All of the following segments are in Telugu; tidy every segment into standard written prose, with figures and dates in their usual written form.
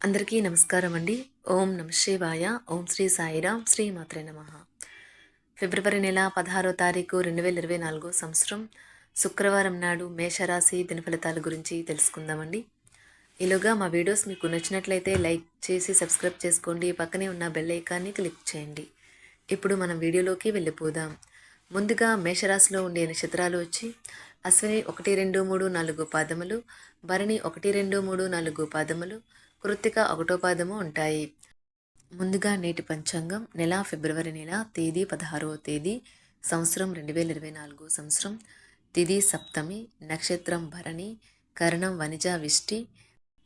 అందరికీ నమస్కారం అండి. ఓం నమః శివాయ. ఓం శ్రీ సాయిరాం. శ్రీ మాత్రే నమః. ఫిబ్రవరి నెల 16వ తారీఖు 2024 సంవత్సరం శుక్రవారం నాడు మేషరాశి దినఫలితాల గురించి తెలుసుకుందామండి. ఈలోగా మా వీడియోస్ మీకు నచ్చినట్లయితే లైక్ చేసి సబ్స్క్రైబ్ చేసుకోండి. పక్కనే ఉన్న బెల్ ఐకాన్ని క్లిక్ చేయండి. ఇప్పుడు మనం వీడియోలోకి వెళ్ళిపోదాం. ముందుగా మేషరాశిలో ఉండే నక్షత్రాలు వచ్చి అశ్విని 1, 2, 3, 4 పాదములు, భరణి 1, 2, 3, 4 పాదములు, కృత్తిక 1వ పాదము ఉంటాయి. ముందుగా నేటి పంచాంగం నెల ఫిబ్రవరి నెల తేదీ 16వ తేదీ సంవత్సరం 2024 సంవత్సరం తిథి సప్తమి, నక్షత్రం భరణి, కరణం వనిజ విష్టి,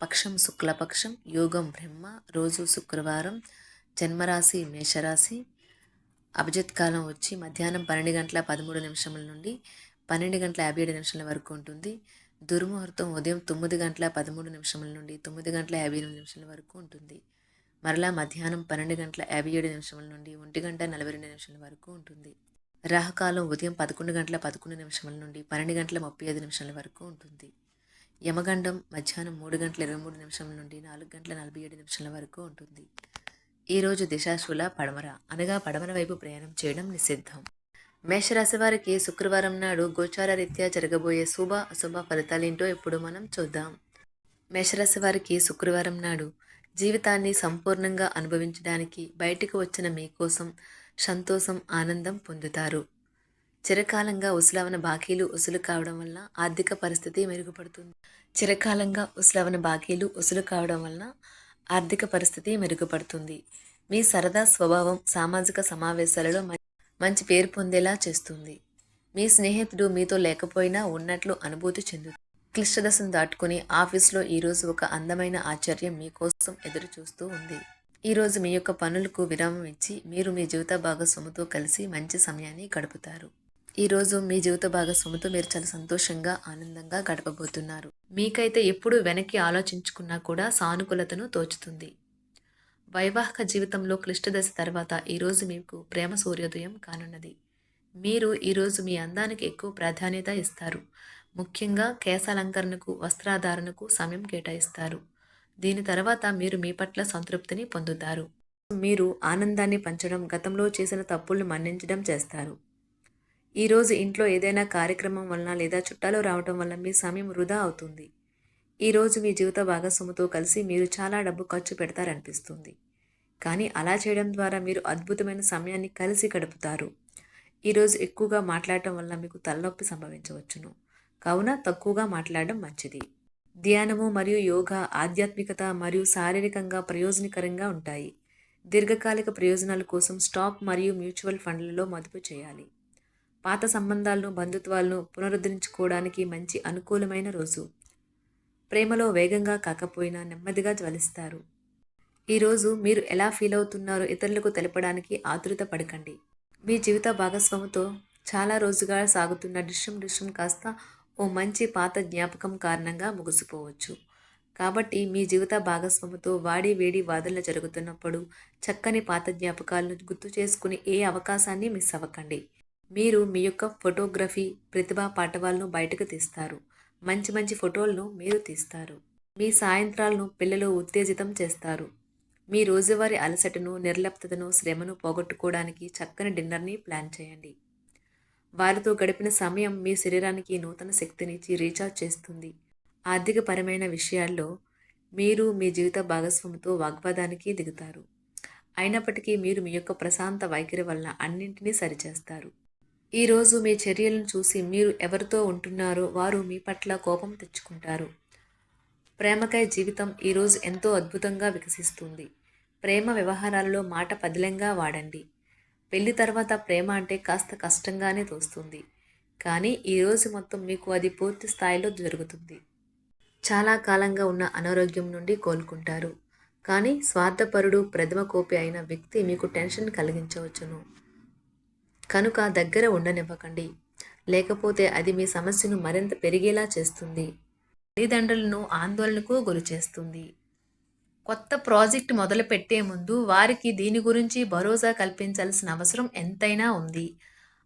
పక్షం శుక్లపక్షం, యోగం బ్రహ్మ, రోజు శుక్రవారం, జన్మరాశి మేషరాశి, అభిజిత్ కాలం వచ్చి మధ్యాహ్నం 12 గంటల 13 నిమిషముల నుండి 12 గంటల 57 నిమిషాల వరకు ఉంటుంది. దుర్ముహూర్తం ఉదయం 9 గంటల 13 నిమిషముల నుండి 9 గంటల 58 నిమిషాల వరకు ఉంటుంది. మరలా మధ్యాహ్నం 12 గంటల 57 నిమిషముల నుండి 1 గంట 42 నిమిషాల వరకు ఉంటుంది. రాహుకాలం ఉదయం 11 గంటల 11 నిమిషముల నుండి 12 గంటల 35 నిమిషాల వరకు ఉంటుంది. యమగండం మధ్యాహ్నం 3 గంటల 23 నిమిషముల నుండి 4 గంటల 47 నిమిషాల వరకు ఉంటుంది. ఈరోజు దిశాశూల పడమర అనగా పడమర వైపు ప్రయాణం చేయడం నిషిద్ధం. మేషరాశి వారికి శుక్రవారం నాడు గోచార రీత్యా జరగబోయే శుభ అశుభ ఫలితాలేంటో ఇప్పుడు మనం చూద్దాం. మేషరాశి వారికి శుక్రవారం నాడు జీవితాన్ని సంపూర్ణంగా అనుభవించడానికి బయటకు వచ్చిన మీకోసం సంతోషం, ఆనందం పొందుతారు. చిరకాలంగా ఉసులవన బాకీలు వసూలు కావడం వల్ల ఆర్థిక పరిస్థితి మెరుగుపడుతుంది. ఆర్థిక పరిస్థితి మెరుగుపడుతుంది. మీ సరదా స్వభావం సామాజిక సమావేశాలలో మంచి పేరు పొందేలా చేస్తుంది. మీ స్నేహితుడు మీతో లేకపోయినా ఉన్నట్లు అనుభూతి చెందుతుంది. క్లిష్టదశను దాటుకుని ఆఫీస్లో ఈరోజు ఒక అందమైన ఆశ్చర్యం మీకోసం ఎదురు చూస్తూ ఉంది. ఈరోజు మీ యొక్క పనులకు విరామం ఇచ్చి మీరు మీ జీవిత భాగస్వామితో కలిసి మంచి సమయాన్ని గడుపుతారు. ఈరోజు మీ జీవిత భాగస్వామితో మీరు చాలా సంతోషంగా, ఆనందంగా గడపబోతున్నారు. మీకైతే ఎప్పుడు వెనక్కి ఆలోచించుకున్నా కూడా సానుకూలతను తోచుతుంది. వైవాహిక జీవితంలో క్లిష్ట దశ తర్వాత ఈరోజు మీకు ప్రేమ సూర్యోదయం కానున్నది. మీరు ఈరోజు మీ అందానికి ఎక్కువ ప్రాధాన్యత ఇస్తారు. ముఖ్యంగా కేశాలంకరణకు, వస్త్రాధారణకు సమయం కేటాయిస్తారు. దీని తర్వాత మీరు మీ పట్ల సంతృప్తిని పొందుతారు. మీరు ఆనందాన్ని పంచడం, గతంలో చేసిన తప్పులను మన్నించడం చేస్తారు. ఈరోజు ఇంట్లో ఏదైనా కార్యక్రమం వలన లేదా చుట్టాలు రావడం వల్ల మీ సమయం వృధా అవుతుంది. ఈరోజు మీ జీవిత భాగస్వామితో కలిసి మీరు చాలా డబ్బు ఖర్చు పెడతారనిపిస్తుంది. కానీ అలా చేయడం ద్వారా మీరు అద్భుతమైన సమయాన్ని కలిసి గడుపుతారు. ఈరోజు ఎక్కువగా మాట్లాడటం వల్ల మీకు తలనొప్పి సంభవించవచ్చును. కావున తక్కువగా మాట్లాడడం మంచిది. ధ్యానము మరియు యోగా ఆధ్యాత్మికత మరియు శారీరకంగా ప్రయోజనకరంగా ఉంటాయి. దీర్ఘకాలిక ప్రయోజనాల కోసం స్టాక్ మరియు మ్యూచువల్ ఫండ్లలో మదుపు చేయాలి. పాత సంబంధాలను, బంధుత్వాలను పునరుద్ధరించుకోవడానికి మంచి అనుకూలమైన రోజు. ప్రేమలో వేగంగా కాకపోయినా నెమ్మదిగా జ్వలిస్తారు. ఈరోజు మీరు ఎలా ఫీల్ అవుతున్నారో ఇతరులకు తెలపడానికి ఆతురత పడకండి. మీ జీవిత భాగస్వామితో చాలా రోజుగా సాగుతున్న డిష్యం కాస్త ఓ మంచి పాత జ్ఞాపకం కారణంగా ముగిసిపోవచ్చు. కాబట్టి మీ జీవిత భాగస్వామితో వాడి వేడి వాదనలు జరుగుతున్నప్పుడు చక్కని పాత జ్ఞాపకాలను గుర్తు చేసుకుని ఏ అవకాశాన్ని మిస్ అవ్వకండి. మీరు మీ యొక్క ఫోటోగ్రఫీ ప్రతిభా పాటవాలను బయటకు తీస్తారు. మంచి ఫోటోలను మీరు తీస్తారు. మీ సాయంత్రాలను పిల్లలు ఉత్తేజితం చేస్తారు. మీ రోజువారీ అలసటను, నిర్లిప్తతను, శ్రమను పోగొట్టుకోవడానికి చక్కని డిన్నర్ని ప్లాన్ చేయండి. వారితో గడిపిన సమయం మీ శరీరానికి నూతన శక్తినిచ్చి రీఛార్జ్ చేస్తుంది. ఆర్థికపరమైన విషయాల్లో మీరు మీ జీవిత భాగస్వామితో వాగ్వాదానికి దిగుతారు. అయినప్పటికీ మీరు మీ యొక్క ప్రశాంత వైఖరి వలన అన్నింటినీ సరిచేస్తారు. ఈరోజు మీ చర్యలను చూసి మీరు ఎవరితో ఉంటున్నారో వారు మీ పట్ల కోపం తెచ్చుకుంటారు. ప్రేమకై జీవితం ఈరోజు ఎంతో అద్భుతంగా వికసిస్తుంది. ప్రేమ వ్యవహారాలలో మాట పదిలంగా వాడండి. పెళ్లి తర్వాత ప్రేమ అంటే కాస్త కష్టంగానే తోస్తుంది. కానీ ఈరోజు మొత్తం మీకు అది పూర్తి స్థాయిలో జరుగుతుంది. చాలా కాలంగా ఉన్న అనారోగ్యం నుండి కోలుకుంటారు. కానీ స్వార్థపరుడు, ప్రథమ కోపి అయిన వ్యక్తి మీకు టెన్షన్ కలిగించవచ్చును. కనుక దగ్గర ఉండనివ్వకండి. లేకపోతే అది మీ సమస్యను మరింత పెరిగేలా చేస్తుంది. తల్లిదండ్రులను ఆందోళనకు గురిచేస్తుంది. కొత్త ప్రాజెక్ట్ మొదలు పెట్టే ముందు వారికి దీని గురించి భరోసా కల్పించాల్సిన అవసరం ఎంతైనా ఉంది.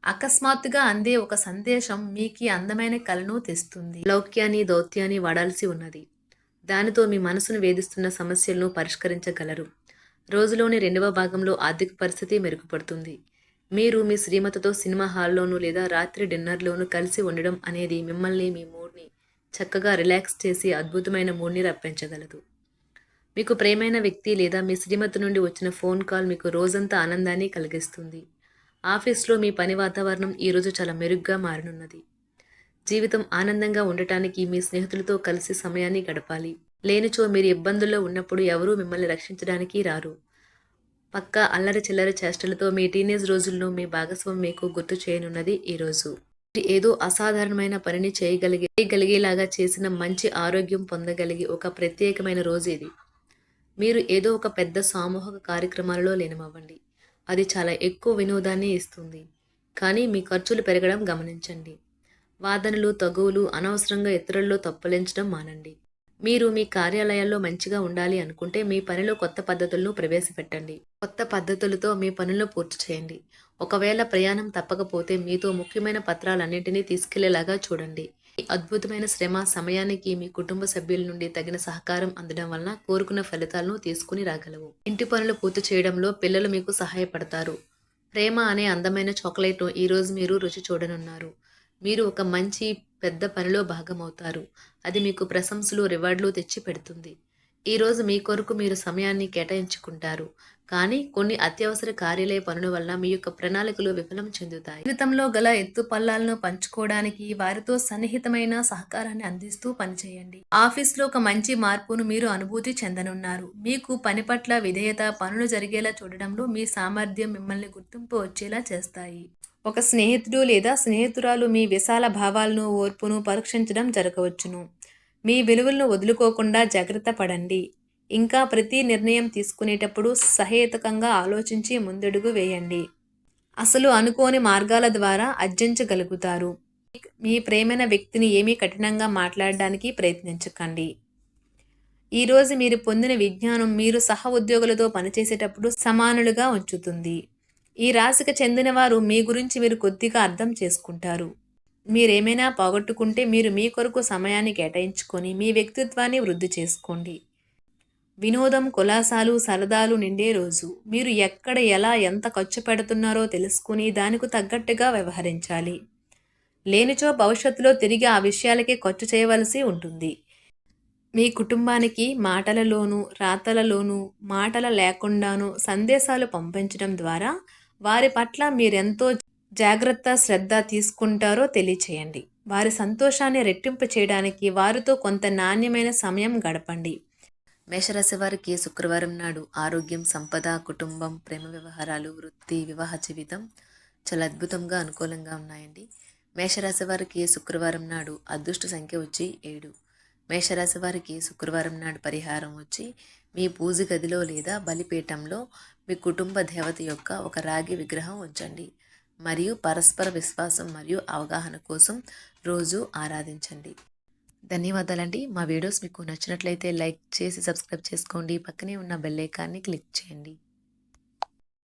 అకస్మాత్తుగా అందే ఒక సందేశం మీకు అందమైన కలను తెస్తుంది. లౌక్యాన్ని, దౌత్యాన్ని వాడాల్సి ఉన్నది. దానితో మీ మనసును వేధిస్తున్న సమస్యలను పరిష్కరించగలరు. రోజులోని రెండవ భాగంలో ఆర్థిక పరిస్థితి మెరుగుపడుతుంది. మీరు మీ శ్రీమతితో సినిమా హాల్లోనూ లేదా రాత్రి డిన్నర్లోనూ కలిసి ఉండడం అనేది మిమ్మల్ని మీ మూడ్ని చక్కగా రిలాక్స్ చేసి అద్భుతమైన మూడ్ని రప్పించగలదు. మీకు ప్రియమైన వ్యక్తి లేదా మీ శ్రీమతి నుండి వచ్చిన ఫోన్ కాల్ మీకు రోజంతా ఆనందాన్ని కలిగిస్తుంది. ఆఫీస్లో మీ పని వాతావరణం ఈరోజు చాలా మెరుగ్గా మారనున్నది. జీవితం ఆనందంగా ఉండటానికి మీ స్నేహితులతో కలిసి సమయాన్ని గడపాలి. లేనిచో మీరు ఇబ్బందుల్లో ఉన్నప్పుడు ఎవరూ మిమ్మల్ని రక్షించడానికి రారు. పక్కా అల్లరి చిల్లరి చేష్టలతో మీ టీనేజ్ రోజుల్లో మీ భాగస్వామి మీకు గుర్తు చేయనున్నది ఈరోజు. ఏదో అసాధారణమైన పనిని చేయగలిగేలాగా చేసిన మంచి ఆరోగ్యం పొందగలిగి ఒక ప్రత్యేకమైన రోజు ఇది. మీరు ఏదో ఒక పెద్ద సామూహిక కార్యక్రమాలలో లీనమవ్వండి. అది చాలా ఎక్కువ వినోదాన్ని ఇస్తుంది. కానీ మీ ఖర్చులు పెరగడం గమనించండి. వాదనలు, తగువులు, అనవసరంగా ఇతరుల్లో తప్పులెంచడం మానండి. మీరు మీ కార్యాలయాల్లో మంచిగా ఉండాలి అనుకుంటే మీ పనిలో కొత్త పద్ధతులను ప్రవేశపెట్టండి. కొత్త పద్ధతులతో మీ పనులను పూర్తి చేయండి. ఒకవేళ ప్రయాణం తప్పకపోతే మీతో ముఖ్యమైన పత్రాలన్నింటినీ తీసుకెళ్లేలాగా చూడండి. ఈ అద్భుతమైన శ్రమ సమయానికి మీ కుటుంబ సభ్యుల నుండి తగిన సహకారం అందడం వలన కోరుకున్న ఫలితాలను తీసుకుని రాగలవు. ఇంటి పనులు పూర్తి చేయడంలో పిల్లలు మీకు సహాయపడతారు. ప్రేమ అనే అందమైన చాక్లెట్ను ఈరోజు మీరు రుచి చూడనున్నారు. మీరు ఒక మంచి పెద్ద పనిలో భాగమవుతారు. అది మీకు ప్రశంసలు, రివార్డులు తెచ్చి పెడుతుంది. ఈరోజు మీ కొరకు మీరు సమయాన్ని కేటాయించుకుంటారు. కానీ కొన్ని అత్యవసర కార్యాలయ పనుల వల్ల మీ యొక్క ప్రణాళికలు విఫలం చెందుతాయి. జీవితంలో గల ఎత్తు పల్లాలను పంచుకోవడానికి వారితో సన్నిహితమైన సహకారాన్ని అందిస్తూ పనిచేయండి. ఆఫీస్లో ఒక మంచి మార్పును మీరు అనుభూతి చెందనున్నారు. మీకు పని పట్ల విధేయత, పనులు జరిగేలా చూడడంలో మీ సామర్థ్యం మిమ్మల్ని గుర్తింపు వచ్చేలా చేస్తాయి. ఒక స్నేహితుడు లేదా స్నేహితురాలు మీ విశాల భావాలను, ఓర్పును పరీక్షించడం జరగవచ్చును. మీ విలువలను వదులుకోకుండా జాగ్రత్త పడండి. ఇంకా ప్రతి నిర్ణయం తీసుకునేటప్పుడు సహేతుకంగా ఆలోచించి ముందడుగు వేయండి. అసలు అనుకోని మార్గాల ద్వారా అర్జించగలుగుతారు. మీ ప్రేమైన వ్యక్తిని ఏమీ కఠినంగా మాట్లాడడానికి ప్రయత్నించకండి. ఈరోజు మీరు పొందిన విజ్ఞానం మీరు సహ ఉద్యోగులతో పనిచేసేటప్పుడు సమానులుగా ఉంచుతుంది. ఈ రాశికి చెందిన వారు మీ గురించి మీరు కొద్దిగా అర్థం చేసుకుంటారు. మీరేమైనా పోగొట్టుకుంటే మీరు మీ కొరకు సమయాన్ని కేటాయించుకొని మీ వ్యక్తిత్వాన్ని వృద్ధి చేసుకోండి. వినోదం, కులాసాలు, సరదాలు నిండే రోజు. మీరు ఎక్కడ, ఎలా, ఎంత ఖర్చు పెడుతున్నారో తెలుసుకుని దానికి తగ్గట్టుగా వ్యవహరించాలి. లేనిచో భవిష్యత్తులో తిరిగి ఆ విషయాలకే ఖర్చు చేయవలసి ఉంటుంది. మీ కుటుంబానికి మాటలలోనూ, రాతలలోనూ, మాటల లేకుండానూ సందేశాలు పంపించడం ద్వారా వారి పట్ల మీరెంతో జాగ్రత్త, శ్రద్ధ తీసుకుంటారో తెలియచేయండి. వారి సంతోషాన్ని రెట్టింపు చేయడానికి వారితో కొంత నాణ్యమైన సమయం గడపండి. మేషరాశి వారికి శుక్రవారం నాడు ఆరోగ్యం, సంపద, కుటుంబం, ప్రేమ వ్యవహారాలు, వృత్తి, వివాహ జీవితం చాలా అద్భుతంగా అనుకూలంగా ఉన్నాయండి. మేషరాశి వారికి శుక్రవారం నాడు అదృష్ట సంఖ్య వచ్చి 7. మేషరాశి వారికి శుక్రవారం నాడు పరిహారం వచ్చి మీ పూజ గదిలో లేదా బలిపీఠంలో మీ కుటుంబ దేవత యొక్క ఒక రాగి విగ్రహం ఉంచండి. మరియు పరస్పర విశ్వాసం మరియు అవగాహన కోసం రోజు ఆరాధించండి. ధన్యవాదాలండి. మా వీడియోస్ మీకు నచ్చినట్లయితే లైక్ చేసి సబ్స్క్రైబ్ చేసుకోండి. పక్కనే ఉన్న బెల్ ఐకాన్ని క్లిక్ చేయండి.